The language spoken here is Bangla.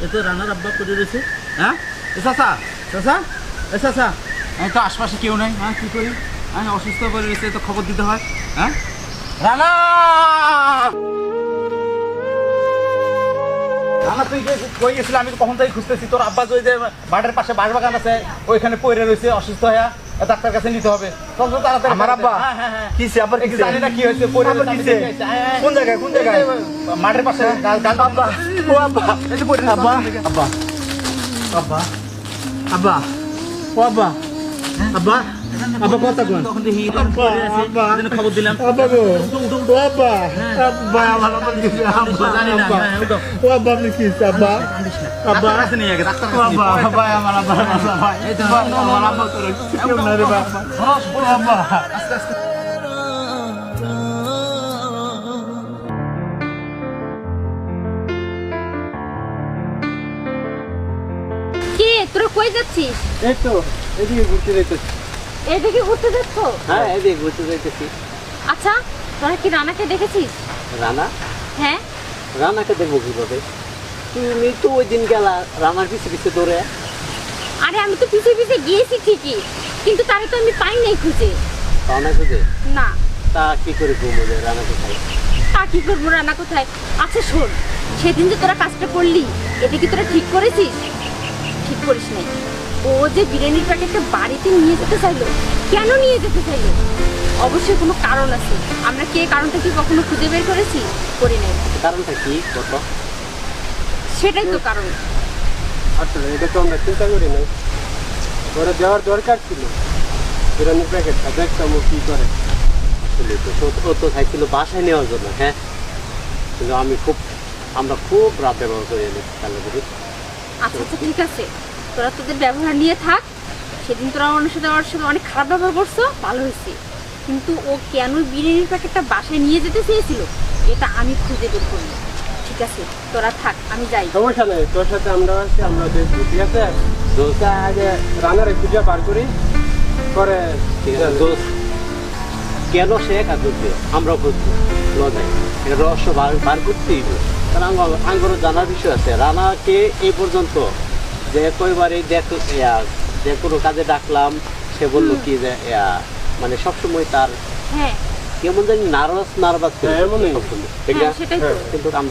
এ তো রানার আব্বা করে রয়েছে। হ্যাঁ চাচা চাচা চাচা আমি তো আশপাশে কেউ নাই। হ্যাঁ কী করি? আমি অসুস্থ করে রয়েছে, তো খবর দিতে হয়। হ্যাঁ রানা রানা তুই যে কই গেছিলি? আমি তো কখন থেকে খুঁজতেছি। তোর আব্বা যে বাড়ির পাশে বাঁশবাগান আছে ওইখানে পড়ে রয়েছে অসুস্থ হয়ে, ডাক্তার কাছে নিতে হবে। চল তো তাড়াতাড়ি। আমার আব্বা? হ্যাঁ হ্যাঁ হ্যাঁ কিসে আবার কি জানি না কি হয়েছে, পড়ে আবার রয়েছে। আমি কিসে? দেখে এসেছি। হ্যাঁ, কোন জায়গায় কোন জায়গায়? এই যে মাঠের পাশে গাল আব্বা ও আব্বা এই যে পড়ে রয়েছে। আব্বা আব্বা আব্বা আব্বা ও আব্বা আব্বা আব্বা কথা কোন? তখন দেখি আব্বা, পড়ে আছে, আব্বা। এই জন্য খবর দিলাম। আব্বা গো ও আব্বা আব্বা আমার আব্বা কিসে? আব্বা জানি না। আব্বা হ্যাঁ, উঠো। ও আব্বা আপনি কিসে? আব্বা আব্বা ডাক্তার কাছে নিয়ে গে, ডাক্তার ও কাছে আব্বা নিয়ে গে। আব্বা আমার আব্বা আব্বা এই তো, আমার আব্বা তোর কেউ না রে বাবা ও আব্বা আস্তে আস্তে। কি রে, তোরা কই যাচ্ছিস? এই তো এদিকে ঘুরতে যাইতেছি। এদিকে ঘুরতে যাচ্ছ? হ্যাঁ এদিকে ঘুরতে যাইতেছি। আচ্ছা, তোরা কি রানাকে দেখেছিস? রানা হ্যাঁ, রানাকে দেখবো কিভাবে? তুমি তো ওই দিন গেলা রানার পিছে পিছে দৌড়ে। আরে আমি তো পিছে পিছে গিয়েছি ঠিকই, কিন্তু তারে তো আমি পাই নাই খুঁজে। রানা খুঁজে না, তা কি করে ঘুমোবে? রানা কোথায়? তা কি করবো, রানা কোথায়? আচ্ছা শোন, সেদিন যে তোরা কাজটা করলি, এটা কি তোরা ঠিক করেছিস? ঠিক করিস নাই। ও যে বিরিয়ানির প্যাকেটটা বাড়িতে নিয়ে যেতে চাইলো, কেন নিয়ে যেতে চাইলো? অবশ্যই কোনো কারণ আছে। আমরা কে কারণটা কি কখনো খুঁজে বের করেছি? করি নাই। কারণটা কি কত? সেটাই তো কারণ। আসলে এটা তো আমরা চিন্তা করি নাই। ওরা দেওয়ার দরকার ছিল বিরিয়ানির প্যাকেটটা, দেখতাম ও কি করে। আসলে তো ও তো চাইছিল বাসায় নেওয়ার জন্য। হ্যাঁ, কিন্তু আমরা খুব রাত ব্যবহার করে এনেছি তাহলে বুঝি। আচ্ছা আচ্ছা ঠিক আছে, তোরা তোদের ব্যবহার নিয়ে থাক। সেদিন তোরা ওর সাথে অনেক খারাপ ব্যবহার করছো, ভালো হয়েছে। কিন্তু ও কেন বিরিয়ানির প্যাকেটটা বাসায় নিয়ে যেতে চেয়েছিল, এটা আমি খুঁজে বের করবো। ঠিক আছে, তোরা থাক, আমি যাই। সমস্যা নেই, তোর সাথে আমরা আছি, আমরা দেখবো। ঠিক আছে, দোষটা আগে রানার খুঁজে বার করি, পরে ঠিক আছে। দোষ কেন সে কাজ করছে আমরাও বুঝবো, লজাই এটা রহস্য বার করতেই হবে। কারণ আঙ্গরও জানার বিষয় আছে। রানাকে এই পর্যন্ত যে কয়বারই যে কোনো কাজে ডাকলাম, সে বললো কি যে মানে সবসময় তার হ্যাঁ কেমন জানি নার্ভাস করে। ঠিক হ্যাঁ, না? সেটাই তো। কিন্তু আমরা